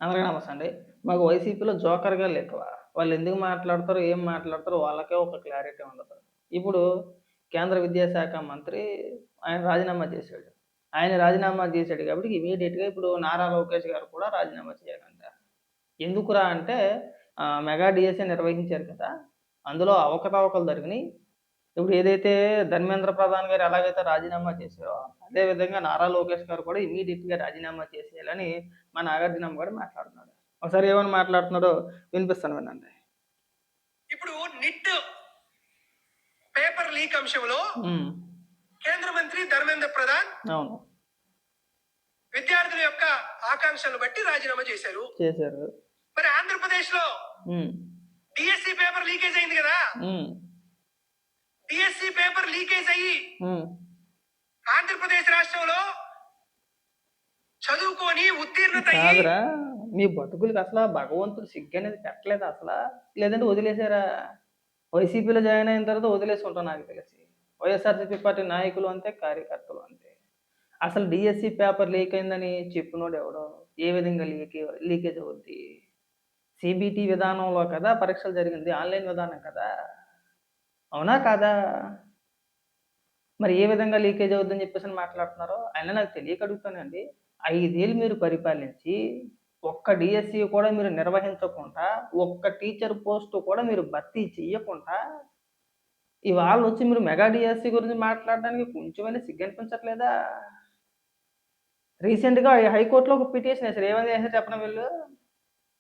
అందరికీ నమస్తే అండి. మాకు వైసీపీలో జోకర్ గాళ్ళెక్కువ. వాళ్ళెందుకు మాట్లాడతారో, ఏం మాట్లాడతారో వాళ్ళకే ఒక క్లారిటీ ఉండదు. ఇప్పుడు కేంద్ర విద్యాశాఖ మంత్రి ఆయన రాజీనామా చేశాడు. ఆయన రాజీనామా చేశాడు కాబట్టి ఇమ్మీడియేట్‌గా ఇప్పుడు నారా లోకేష్ గారు కూడా రాజీనామా చేయాలంట. ఎందుకురా అంటే మెగా డీఎస్సీ నిర్వహించారు కదా! అందులో అవకతవకలు జరిగినియి. ఇప్పుడు ఏదైతే ధర్మేంద్ర ప్రధాన్ గారు ఎలాగైతే రాజీనామా చేశారో, అదే విధంగా నారా లోకేష్ గారు కూడా ఇమ్మీడియేట్‌గా రాజీనామా చేసేయాలని మా నాగార్జునమ్మ గారు మాట్లాడుతున్నాడు. ఒకసారి ఏమని మాట్లాడుతున్నాడో వినిపిస్తాను వినండి. ఇప్పుడు నిట్ పేపర్ లీక్ అంశంలో కేంద్ర మంత్రి ధర్మేంద్ర ప్రధాన్ అవును. విద్యార్థుల యొక్క ఆకాంక్షలను బట్టి రాజీనామా చేశారు. మరి ఆంధ్రప్రదేశ్ లో డిఎస్సి పేపర్ లీకేజ్ అయింది కదా. డిఎస్సి పేపర్ లీకేజ్ అయ్యి ఆంధ్రప్రదేశ్ రాష్ట్రంలో చదువుకొని ఉత్తీర్ణత కాదురా, మీ బతుకులకి అసలు భగవంతుడు సిగ్గు అనేది పెట్టలేదు అసలు, లేదంటే వదిలేసారా? వైసీపీలో జాయిన్ అయిన తర్వాత వదిలేసి ఉంటాం నాకు తెలిసి. వైఎస్ఆర్సీపీ పార్టీ నాయకులు అంతే, కార్యకర్తలు అంతే. అసలు డిఎస్సి పేపర్ లీక్ అయిందని చెప్పినోడు ఎవడో? ఏ విధంగా లీకేజ్ అవుద్ది? సిబిటి విధానంలో కదా పరీక్షలు జరిగింది, ఆన్లైన్ విధానం కదా, అవునా కాదా? మరి ఏ విధంగా లీకేజ్ అవుద్దని చెప్పేసి మాట్లాడుతున్నారో అయినా నాకు తెలియక అడుగుతానండి. 5 ఏళ్ళు మీరు పరిపాలించి ఒక్క డిఎస్సి కూడా మీరు నిర్వహించకుండా, ఒక్క టీచర్ పోస్ట్ కూడా మీరు భర్తీ చెయ్యకుండా, ఇవాళొచ్చి మీరు మెగా డిఎస్సి గురించి మాట్లాడడానికి కొంచెమైనా సిగ్గనిపించట్లేదా? రీసెంట్‌గా హైకోర్ట్‌లో ఒక పిటిషన్ ఏసారు. ఏమని ఏసారో చెప్పనా వీళ్ళు?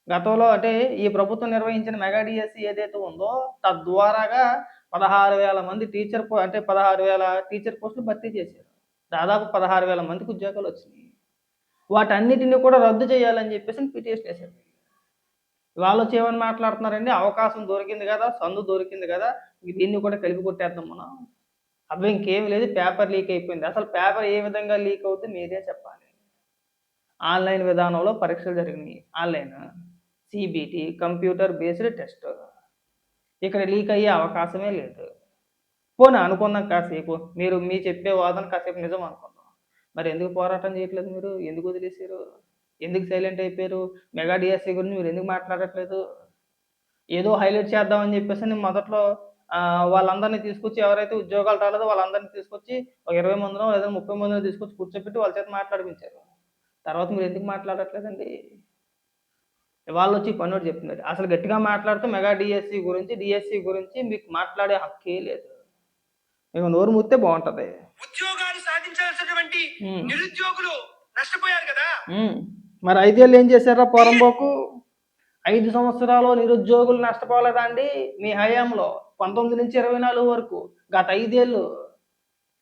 గతంలో అంటే ఈ ప్రభుత్వం నిర్వహించిన మెగా డిఎస్సి ఏదైతే ఉందో తద్వారాగా 16,000 మంది అంటే 16,000 టీచర్ పోస్టులు భర్తీ చేశారు. దాదాపు 16,000 మందికి ఉద్యోగాలొచ్చినియి. వాటన్నిటిని కూడా రద్దు చేయాలని చెప్పేసి పిటిషన్ ఏసారు. వాళ్ళొచ్చి ఏమని మాట్లాడుతున్నారండి, అవకాశం దొరికింది కదా, సందు దొరికింది కదా, దీన్ని కూడా కలిపి కొట్టేద్దాం మనం. అబ్బా ఇంకేమి లేదు, పేపర్ లీక్ అయిపోయింది. అసలు పేపర్ ఏ విధంగా లీక్ అవుద్ది మీరే చెప్పాలి. ఆన్లైన్ విధానంలో పరీక్షలు జరిగినాయి. Online, CBT, computer based test. ఇక్కడ లీక్ అయ్యే అవకాశమే లేదు. పోనీ అనుకుందాం కాసేపు, మీ చెప్పే వాదన కాసేపు నిజం అనుకుందాం. మరి ఎందుకు పోరాటం చేయట్లేదు మీరు? ఎందుకు వదిలేసారు? ఎందుకు సైలెంట్ అయిపోయారు? మెగా డిఎస్సి గురించి మీరు ఎందుకు మాట్లాడట్లేదు? ఏదో హైలైట్ చేద్దామని చెప్పేసి మొదట్లో వాళ్ళందరినీ తీసుకొచ్చి, ఎవరైతే ఉద్యోగాలు రాలేదో వాళ్ళందరినీ తీసుకొచ్చి ఒక 20 మందినో లేదా 30 మందినో తీసుకొచ్చి కూర్చోబెట్టి వాళ్ళ చేత మాట్లాడిపించారు. తర్వాత మీరు ఎందుకు మాట్లాడట్లేదండి? వాళ్ళొచ్చి పనోడు చెప్తున్నారు. అసలు గట్టిగా మాట్లాడితే మెగా డిఎస్సి గురించి మీకు మాట్లాడే హక్కే లేదు. మేము నోరు మూస్తే బాగుంటది. ఉద్యోగాలు సాధించాల్సినటువంటి నిరుద్యోగులు నష్టపోయారు కదా. మరి 5 ఏళ్ళు ఏం చేశారా పోరంబోకు? 5 సంవత్సరాలు నిరుద్యోగులు నష్టపోలేదా అండి మీ హయాంలో? 19-24 వరకు గత 5 ఏళ్ళు.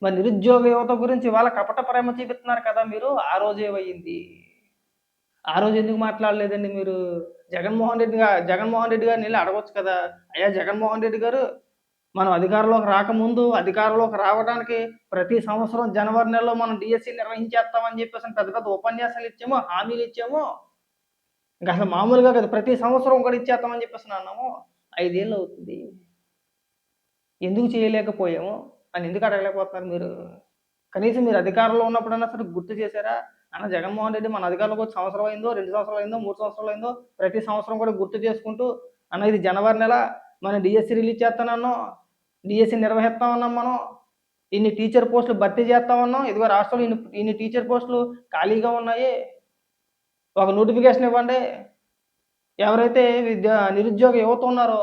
మరి నిరుద్యోగ యువత గురించి వాళ్ళ కపట ప్రేమ చూపిస్తున్నారు కదా మీరు. ఆ రోజు ఏమయ్యింది? ఆ రోజు ఎందుకు మాట్లాడలేదండి మీరు? జగన్మోహన్ రెడ్డి గారిని వెళ్ళి అడగొచ్చు కదా. అయ్యా జగన్మోహన్ రెడ్డి గారు, మనం అధికారంలోకి రావడానికి ప్రతి సంవత్సరం జనవరి నెలలో మనం డిఎస్సి నిర్వహించేస్తామని చెప్పేసి పెద్ద పెద్ద ఉపన్యాసాలు ఇచ్చాము, హామీలు ఇచ్చాము. ఇంకా అసలు మామూలుగా కదా, ప్రతి సంవత్సరం కూడా ఇచ్చేస్తామని చెప్పేసి అన్నాము. 5 ఏళ్ళు అవుతుంది. ఎందుకు చేయలేకపోయాము అని ఎందుకు అడగలేకపోతున్నారు మీరు? కనీసం మీరు అధికారంలో ఉన్నప్పుడన్నా సరే గుర్తు చేశారా? అన్న జగన్మోహన్ రెడ్డి మన అధికారంలోకి వచ్చి సంవత్సరం అయిందో, 2 సంవత్సరాలు అయిందో, 3 సంవత్సరాలు అయిందో, ప్రతి సంవత్సరం కూడా గుర్తు చేసుకుంటూ, అన్న ఇది జనవరి నెల మనం డిఎస్సి రిలీజ్ చేస్తానన్నాం, డిఎస్సి నిర్వహిస్తామన్నాం, మనం ఇన్ని టీచర్ పోస్టులు భర్తీ చేస్తామన్నాం, ఇదిగో రాష్ట్రంలో ఇన్ని టీచర్ పోస్టులు ఖాళీగా ఉన్నాయి, ఒక నోటిఫికేషన్ ఇవ్వండి. ఎవరైతే నిరుద్యోగ యువత ఉన్నారో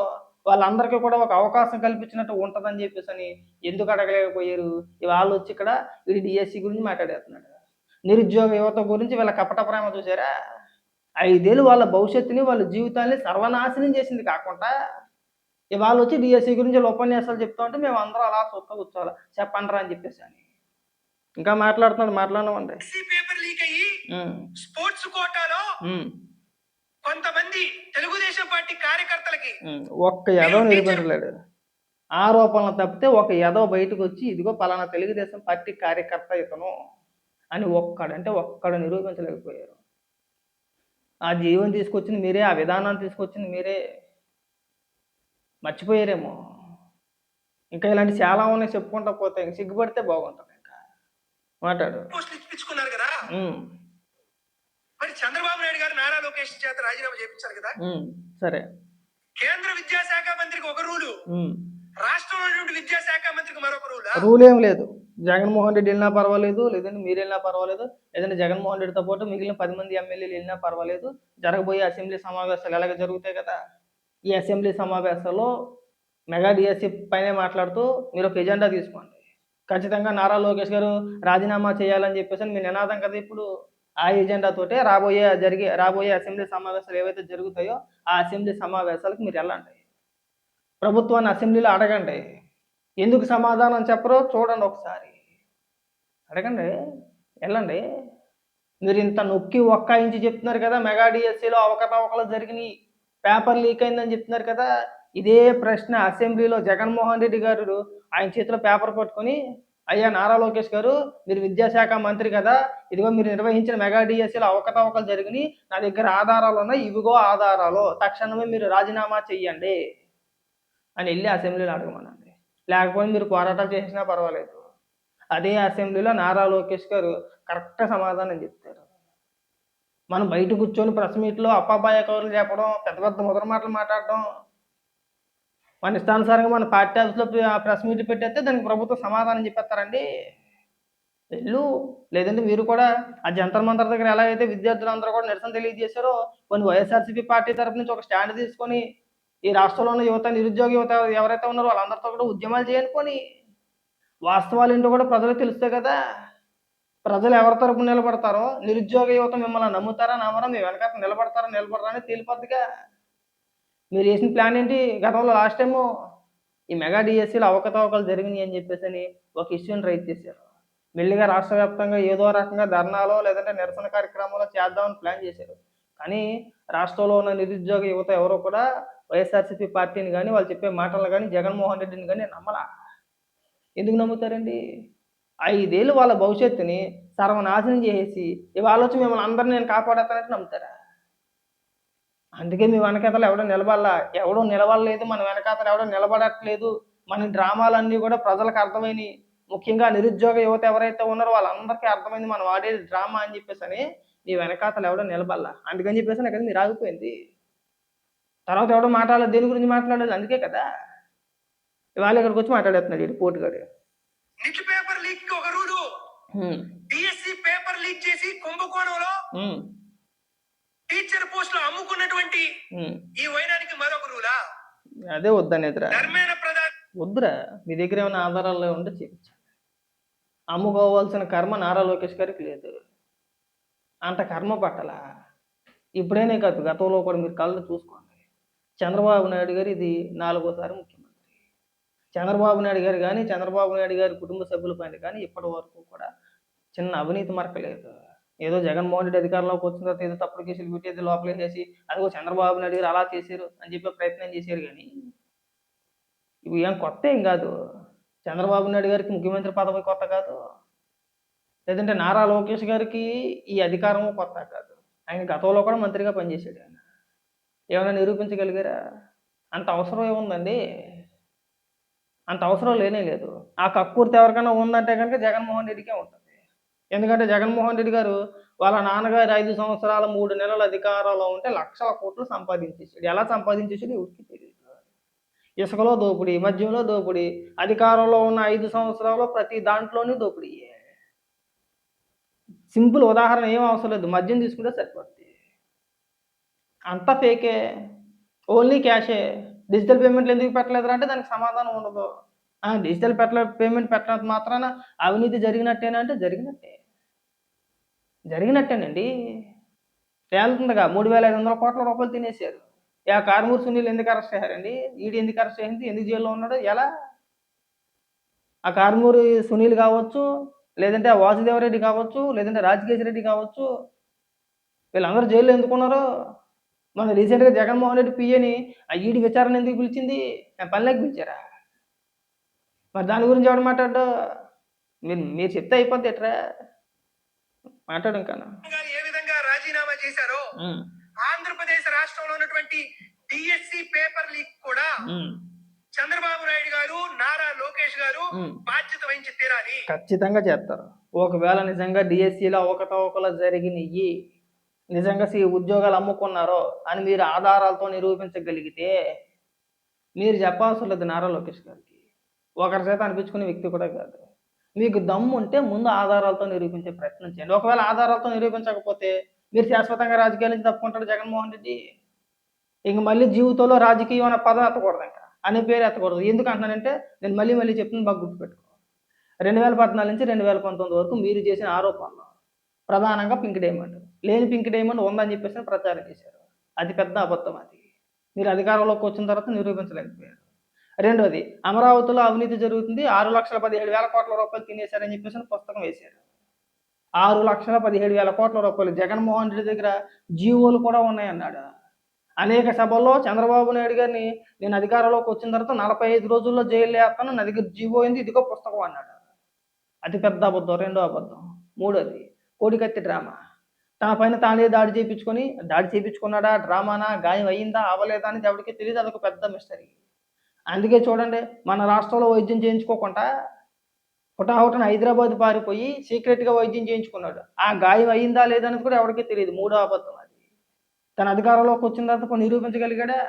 వాళ్ళందరికీ కూడా ఒక అవకాశం కల్పించినట్టు ఉంటుందని చెప్పేసి ఎందుకు అడగలేకపోయారు? ఇవాళ వచ్చి ఇక్కడ వీడి డిఎస్సి గురించి మాట్లాడేస్తున్నాడు. నిరుద్యోగ యువత గురించి వీళ్ళ కపట ప్రేమ చూసారా? 5 ఏళ్ళు వాళ్ళ భవిష్యత్తుని, వాళ్ళ జీవితాన్ని సర్వనాశనం చేసింది కాకుండా, ఇవాళ వచ్చి డిఎస్సి గురించి ఉపన్యాసాలు చెప్తా ఉంటే మేము అందరం అలా చూస్తూ కూర్చోవాలి. చెప్పండిరా అని చెప్పేసి అని. ఇంకా మాట్లాడనివ్వండి. పేపర్ లీక్ అయ్యి స్పోర్ట్స్ కోటాలో కొంతమంది తెలుగుదేశం పార్టీ కార్యకర్తలకి ఒక్క ఎదవ నిరూపించలేడు. ఆరోపణలు తప్పితే ఒక ఎదవ బయటకు వచ్చి ఇదిగో పలానా తెలుగుదేశం పార్టీ కార్యకర్త ఇతను అని ఒక్కడు నిరూపించలేకపోయారు. ఆ జీవం తీసుకొచ్చింది మీరే, ఆ విధానాన్ని తీసుకొచ్చింది మీరే. మర్చిపోయారేమో. ఇంకా ఇలాంటి చాలా ఉన్నాయి, చెప్పుకుంటా పోతే సిగ్గుపడితే బాగుంటుంది. ఇంకా మాట్లాడు. మరి చంద్రబాబు నాయుడు గారు నారా లోకేష్ చేత రాజీనామా చేయించారు కదా. సరే. కేంద్ర విద్యాశాఖ మంత్రికి ఒక రూలు, రాష్ట్రంలో విద్యాశాఖ మంత్రికి మరొక రూల్ ఏం లేదు. జగన్మోహన్ రెడ్డి వెళ్ళినా పర్వాలేదు, లేదంటే మీరు వెళ్ళినా పర్వాలేదు, లేదంటే జగన్మోహన్ రెడ్డితో పాటు మిగిలిన 10 మంది ఎమ్మెల్యేలు వెళ్ళినా పర్వాలేదు. జరగబోయే అసెంబ్లీ సమావేశాలు ఎలాగ జరుగుతాయి కదా, ఈ అసెంబ్లీ సమావేశాల్లో మెగా డిఎస్సి పైనే మాట్లాడుతూ మీరు ఒక ఎజెండా తీసుకోండి. ఖచ్చితంగా నారా లోకేష్ గారు రాజీనామా చేయాలని చెప్పేసి మీ నినాదం కదా ఇప్పుడు. ఆ ఎజెండాతోటే రాబోయే అసెంబ్లీ సమావేశాలు ఏవైతే జరుగుతాయో ఆ అసెంబ్లీ సమావేశాలకు మీరు వెళ్ళండి. ప్రభుత్వాన్ని అసెంబ్లీలో అడగండి. ఎందుకు సమాధానం చెప్పరో చూడండి ఒకసారి. అడగండి, వెళ్ళండి. మీరు ఇంత నొక్కి ఒక్కాయించి చెప్తున్నారు కదా, మెగా డిఎస్సిలో అవకతవకలు జరిగినాయి, పేపర్ లీక్ అయిందని చెప్తున్నారు కదా. ఇదే ప్రశ్న అసెంబ్లీలో జగన్మోహన్ రెడ్డి గారు ఆయన చేతిలో పేపర్ పట్టుకొని, అయ్యా నారా లోకేష్ గారు, మీరు విద్యాశాఖ మంత్రి కదా, ఇదిగో మీరు నిర్వహించిన మెగా డిఎస్సిలో అవకతవకలు జరిగినాయి, నా దగ్గర ఆధారాలు ఉన్నాయి, ఇవిగో ఆధారాలు, తక్షణమే మీరు రాజీనామా చెయ్యండి అని వెళ్ళి అసెంబ్లీలో అడగమనండి. లేకపోతే మీరు పోరాటాలు చేసినా పర్వాలేదు. అదే అసెంబ్లీలో నారా లోకేష్ గారు కరెక్ట్గా సమాధానం చెప్తారు. మనం బయట కూర్చొని ప్రెస్ మీట్లో అప్పాబాయ కౌరులు చెప్పడం, పెద్ద పెద్ద ముద్ర మాటలు మాట్లాడడం, మన ఇష్టానుసారంగా మన పార్టీ ఆఫీస్లో ప్రెస్ మీట్ పెట్టేస్తే దానికి ప్రభుత్వం సమాధానం చెప్పేస్తారండి. వెళ్ళు. లేదంటే మీరు కూడా ఆ జంతర్ మంతర్ దగ్గర ఎలా అయితే విద్యార్థులందరూ కూడా నిరసన తెలియజేశారో, కొన్ని వైఎస్ఆర్సీపీ పార్టీ తరఫు నుంచి ఒక స్టాండ్ తీసుకొని ఈ రాష్ట్రంలో ఉన్న యువత, నిరుద్యోగ యువత ఎవరైతే ఉన్నారో వాళ్ళందరితో కూడా ఉద్యమాలు చేయనుకొని, వాస్తవాలు ఏంటో కూడా ప్రజలకు తెలుస్తాయి కదా. ప్రజలు ఎవరి తరపున నిలబడతారో, నిరుద్యోగ యువత మిమ్మల్ని నమ్ముతారా నమ్మరా, మీ వెనకాల నిలబడరా అని తేలిపోద్దిగా. మీరు వేసిన ప్లాన్ ఏంటి? గతంలో లాస్ట్ టైము ఈ మెగా డిఎస్సీలో అవకతవకలు జరిగినాయి అని చెప్పేసి ఒక ఇష్యూని రైజ్ చేశారు. మెల్లిగా రాష్ట్ర వ్యాప్తంగా ఏదో రకంగా ధర్నాలో లేదంటే నిరసన కార్యక్రమంలో చేద్దామని ప్లాన్ చేశారు. కానీ రాష్ట్రంలో ఉన్న నిరుద్యోగ యువత ఎవరో కూడా వైఎస్ఆర్సీపీ పార్టీని కానీ వాళ్ళు చెప్పే మాటలు కానీ జగన్మోహన్ రెడ్డిని కానీ నమ్మలా. ఎందుకు నమ్ముతారండి? 5 ఏళ్ళు వాళ్ళ భవిష్యత్తుని సర్వనాశనం చేసేసి ఇవాళ వచ్చి మిమ్మల్ని అందరినీ నేను కాపాడతానంటే నమ్ముతారా? అందుకే మీ వెనకాతలు ఎవడో నిలబడలేదు, మన వెనకాతలు ఎవడో నిలబడట్లేదు. మన డ్రామాలన్నీ కూడా ప్రజలకు అర్థమైనవి. ముఖ్యంగా నిరుద్యోగ యువత ఎవరైతే ఉన్నారో వాళ్ళందరికీ అర్థమైంది మనం ఆడేది డ్రామా అని చెప్పేసి మీ వెనకాతలు ఎవడో నిలబడాల. అందుకని చెప్పేసి నాకు మీరు ఆగిపోయింది. తర్వాత ఎవడో మాట్లాడలేదు, దేని గురించి మాట్లాడలేదు, అందుకే కదా ఇవాళ ఇక్కడికి వచ్చి మాట్లాడేస్తున్నాడు ఈ పోటుగాడు. నిట్ పేపర్ లీక్ ఒక రూలు, డిఎస్సి పేపర్ లీక్ చేసి కుంభకోణంలో టీచర్ పోస్టులు అమ్ముకున్నటువంటి ఈ వైనానికి మరొక రూలా? అదే వద్దనేదిరా, వద్దురా. మీ దగ్గర ఏమైనా ఆధారాలు ఉంటే చూపించండి. అమ్ముకోవాల్సిన కర్మ నారా లోకేష్ గారికి లేదు. అంత కర్మ పట్టలా. ఇప్పుడేనే కాదు, గతంలో కూడా మీరు కళ్ళు చూసుకోండి. చంద్రబాబు నాయుడు గారు ఇది 4వ ముఖ్యమంత్రి. చంద్రబాబు నాయుడు గారు కానీ, చంద్రబాబు నాయుడు గారి కుటుంబ సభ్యులపైన కానీ ఇప్పటి వరకు కూడా చిన్న అవినీతి మరకలేదు. ఏదో జగన్మోహన్ రెడ్డి అధికారంలోకి వచ్చిన తర్వాత ఏదో తప్పుడు కేసులు పెట్టేది లోపలేసేసి అదిగో చంద్రబాబు నాయుడు గారు అలా చేశారు అని చెప్పే ప్రయత్నం చేశారు. కానీ ఇవి ఏం కొత్త ఏం కాదు. చంద్రబాబు నాయుడు గారికి ముఖ్యమంత్రి పదవి కొత్త కాదు, లేదంటే నారా లోకేష్ గారికి ఈ అధికారము కొత్త కాదు. ఆయన గతంలో కూడా మంత్రిగా పనిచేశాడు. ఆయన ఏమైనా నిరూపించగలిగారా? అంత అవసరం ఏముందండి? అంత అవసరం లేనే లేదు. ఆ కక్కుర్తి ఎవరికైనా ఉందంటే కనుక జగన్మోహన్ రెడ్డికే ఉంటుంది. ఎందుకంటే జగన్మోహన్ రెడ్డి గారు వాళ్ళ నాన్నగారు 5 సంవత్సరాల 3 నెలల అధికారంలో ఉంటే లక్షల కోట్లు సంపాదించేసాడు. ఎలా సంపాదించేసాడు ఎవరికి తెలియదు. ఇసుకలో దోపిడీ, మద్యంలో దోపిడీ, అధికారంలో ఉన్న 5 సంవత్సరాల్లో ప్రతి దాంట్లోనూ దోపిడీ. సింపుల్ ఉదాహరణ ఏం అవసరం లేదు, మద్యం తీసుకుంటే సరిపోద్ది. అంతా ఫేకే, ఓన్లీ క్యాషే. డిజిటల్ పేమెంట్లు ఎందుకు పెట్టలేదు అంటే దానికి సమాధానం ఉండదు. డిజిటల్ పేమెంట్ పెట్టినంత మాత్రాన అవినీతి జరిగినట్టేనా అంటే జరిగినట్టేనండి. తేలుతుందిగా. 3,500 కోట్ల రూపాయలు తినేశారు. కారుమూరి సునీల్ ఎందుకు అరెస్ట్ చేశారండి? ఈడీ ఎందుకు అరెస్ట్ చేసింది? ఎందుకు జైల్లో ఉన్నాడు? ఎలా? ఆ కారుమూరి సునీల్ కావచ్చు, లేదంటే ఆ వాసుదేవరెడ్డి కావచ్చు, లేదంటే రాజకేశ్ రెడ్డి కావచ్చు, వీళ్ళందరూ జైల్లో ఎందుకున్నారు? మన రీసెంట్గా జగన్మోహన్ రెడ్డి పిఏని ఆ ఈడీ విచారణ ఎందుకు పిలిచింది? పనిలోకి పిలిచారా? మరి దాని గురించి ఎవడు మాట్లాడు? మీరు చెప్తే అయిపోద్ది ఎట్రా మాట్లాడు. ఇంకా ఏ విధంగా రాజీనామా చేశారో ఆంధ్రప్రదేశ్ రాష్ట్రంలో ఉన్నటువంటి డిఎస్సి పేపర్ లీక్ కూడా చంద్రబాబు నాయుడు గారు, నారా లోకేష్ గారు బాధ్యత వహించి తీరాలి. ఖచ్చితంగా చేస్తారు. ఒకవేళ నిజంగా డిఎస్సిలో అవకతవకలు జరిగినాయి, నిజంగా ఉద్యోగాలు అమ్ముకున్నారో అని మీరు ఆధారాలతో నిరూపించగలిగితే మీరు చెప్పాల్సిన లేదు నారా లోకేష్ గారికి. ఒకరి చేత అనిపించుకునే వ్యక్తి కూడా కాదు. మీకు దమ్ము ఉంటే ముందు ఆధారాలతో నిరూపించే ప్రయత్నం చేయండి. ఒకవేళ ఆధారాలతో నిరూపించకపోతే మీరు శాశ్వతంగా రాజకీయాల నుంచి తప్పుకుంటాడు జగన్మోహన్ రెడ్డి. ఇంక మళ్ళీ జీవితంలో రాజకీయం అనే పదం ఎత్తకూడదు ఇంకా. అనే పేరు ఎత్తకూడదు. ఎందుకు అంటున్నానంటే నేను మళ్ళీ చెప్తుంది బాగా గుర్తుపెట్టుకో. 2014 నుంచి 2019 వరకు మీరు చేసిన ఆరోపణలు ప్రధానంగా పింక్ డైమండ్. లేని పింక్ డైమండ్ ఉందని చెప్పేసి ప్రచారం చేశారు. అది పెద్ద అబద్ధం అది. మీరు అధికారంలోకి వచ్చిన తర్వాత నిరూపించలేకపోయారు. రెండోది అమరావతిలో అవినీతి జరుగుతుంది. 6,17,000 కోట్ల రూపాయలు తినేశారని చెప్పేసి పుస్తకం వేశారు. 6,17,000 కోట్ల రూపాయలు జగన్మోహన్ రెడ్డి దగ్గర జీవోలు కూడా ఉన్నాయన్నాడు. అనేక సభల్లో చంద్రబాబు నాయుడు గారిని నేను అధికారంలోకి వచ్చిన తర్వాత 45 రోజుల్లో జైల్లో వేస్తాను, నా దగ్గర జీవో అయింది, ఇదిగో పుస్తకం అన్నాడు. అది పెద్ద అబద్ధం. రెండో అబద్ధం. మూడోది కోడికత్తి డ్రామా. తన పైన తానే దాడి చేయించుకున్నాడా, డ్రామానా, గాయం అయ్యిందా అవ్వలేదా అనేది ఎవరికి తెలియదు. అదొక పెద్ద మిస్టరీ. అందుకే చూడండి, మన రాష్ట్రంలో వైద్యం చేయించుకోకుండా హుటాహుటిన హైదరాబాద్ పారిపోయి సీక్రెట్గా వైద్యం చేయించుకున్నాడు. ఆ గాయం అయ్యిందా లేదనేది కూడా ఎవరికి తెలియదు. మూడో అబద్ధం అది. తన అధికారంలోకి వచ్చిన తర్వాత నిరూపించగలిగాడా?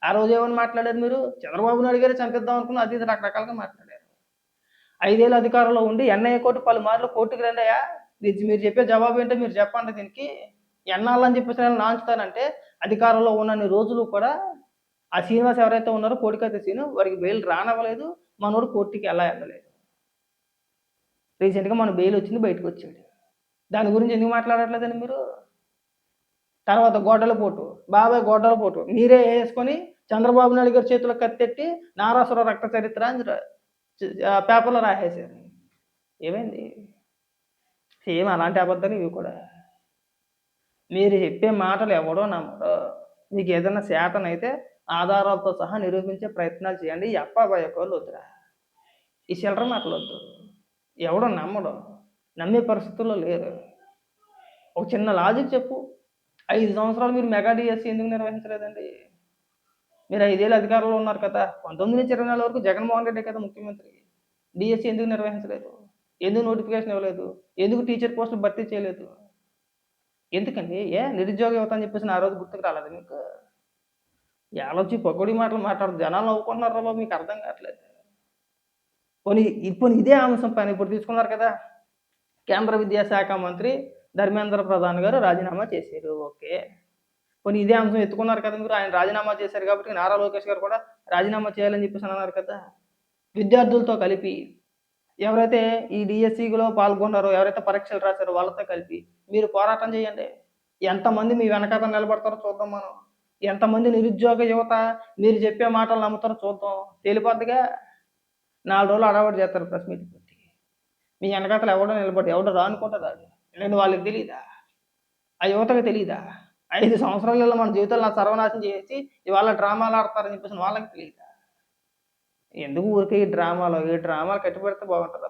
ఆ రోజు ఏమని మాట్లాడారు మీరు? చంద్రబాబు నాయుడు గారే చంపిద్దాం అనుకున్న అది ఇది రకరకాలుగా మాట్లాడారు. 5 ఏళ్ళు అధికారంలో ఉండి ఎన్ఐఏ కోర్టు పలుమార్లు కోర్టుకు రండియా, మీరు చెప్పే జవాబు ఏంటో మీరు చెప్పండి. దీనికి ఎన్నాళ్ళని చెప్పేసి నేను నాంచుతానంటే అధికారంలో ఉన్నన్ని రోజులు కూడా ఆ శ్రీనివాస్ ఎవరైతే ఉన్నారో కోడికత్తి శ్రీను వారికి బెయిల్ రానవ్వలేదు. మనోడు కోర్టుకి వెళ్ళలేదు. రీసెంట్గా మన బెయిల్ వచ్చింది, బయటకు వచ్చాడు. దాని గురించి ఎందుకు మాట్లాడట్లేదండి మీరు? తర్వాత గొడ్డలపోటు, బాబాయ్ గొడ్డలపోటు మీరే వేసుకొని చంద్రబాబు నాయుడు గారి చేతిలో కత్తెట్టి నారాసుర రక్త చరిత్ర అని పేపర్లో రాసేశారు. ఏమైంది? సేమ్ అలాంటి అబద్ధాలు ఇవి కూడా. మీరు చెప్పే మాటలు ఎవడో నమ్మడో. మీకు ఏదైనా శాతనైతే ఆధారాలతో సహా నిరూపించే ప్రయత్నాలు చేయండి. ఈ అప్పాబాయకోళ్ళు వద్దురా, ఈ చిల్లర మాటలు వద్దు. ఎవడో నమ్మడు, నమ్మే పరిస్థితుల్లో లేరు. ఒక చిన్న లాజిక్ చెప్పు. 5 సంవత్సరాలు మీరు మెగా డిఎస్సీ ఎందుకు నిర్వహించలేదండి? మీరు 5 ఏళ్ళు అధికారంలో ఉన్నారు కదా. 19 నుంచి 24 వరకు జగన్మోహన్ రెడ్డి కదా ముఖ్యమంత్రి. డిఎస్సీ ఎందుకు నిర్వహించలేదు? ఎందుకు నోటిఫికేషన్ ఇవ్వలేదు? ఎందుకు టీచర్ పోస్టులు భర్తీ చేయలేదు? ఎందుకండి? నిరుద్యోగ యువత అని చెప్పేసి ఆ రోజు గుర్తుకు రాలేదు మీకు? వచ్చి పకోడీ మాటలు మాట్లాడుతూ జనాలు నవ్వుకుంటున్నారు బాబు, మీకు అర్థం కావట్లేదు. పోనీ ఇదే అంశం పైన ఇప్పుడు తీసుకున్నారు కదా, కేంద్ర విద్యాశాఖ మంత్రి ధర్మేంద్ర ప్రధాన్ గారు రాజీనామా చేశారు. ఓకే, పోనీ ఇదే అంశం ఎత్తుకున్నారు కదా మీరు. ఆయన రాజీనామా చేశారు కాబట్టి నారా లోకేష్ గారు కూడా రాజీనామా చేయాలని చెప్పేసి అన్నారు కదా. విద్యార్థులతో కలిపి ఎవరైతే ఈ డిఎస్సిలో పాల్గొన్నారో, ఎవరైతే పరీక్షలు రాశారో వాళ్ళతో కలిపి మీరు పోరాటం చేయండి. ఎంతమంది మీ వెనకాత నిలబడతారో చూద్దాం మనం. ఎంతమంది నిరుద్యోగ యువత మీరు చెప్పే మాటలు నమ్ముతారో చూద్దాం. తేలిపోద్దిగా. 4 రోజులు అడవాడు చేస్తారు ప్రెస్ మీట్ పెట్టి. మీ వెనకాతలు ఎవడో రానుకుంటారు. నేను వాళ్ళకి తెలియదా? ఆ యువతకు తెలియదా? 5 సంవత్సరాలలో మన జీవితాలు సర్వనాశనం చేసి ఇవాళ డ్రామాలు ఆడతారని చెప్పేసి వాళ్ళకి తెలియదా? ఎందుకు ఊరికే ఈ డ్రామాలు కట్టి పెడితే బాగుంటుంది.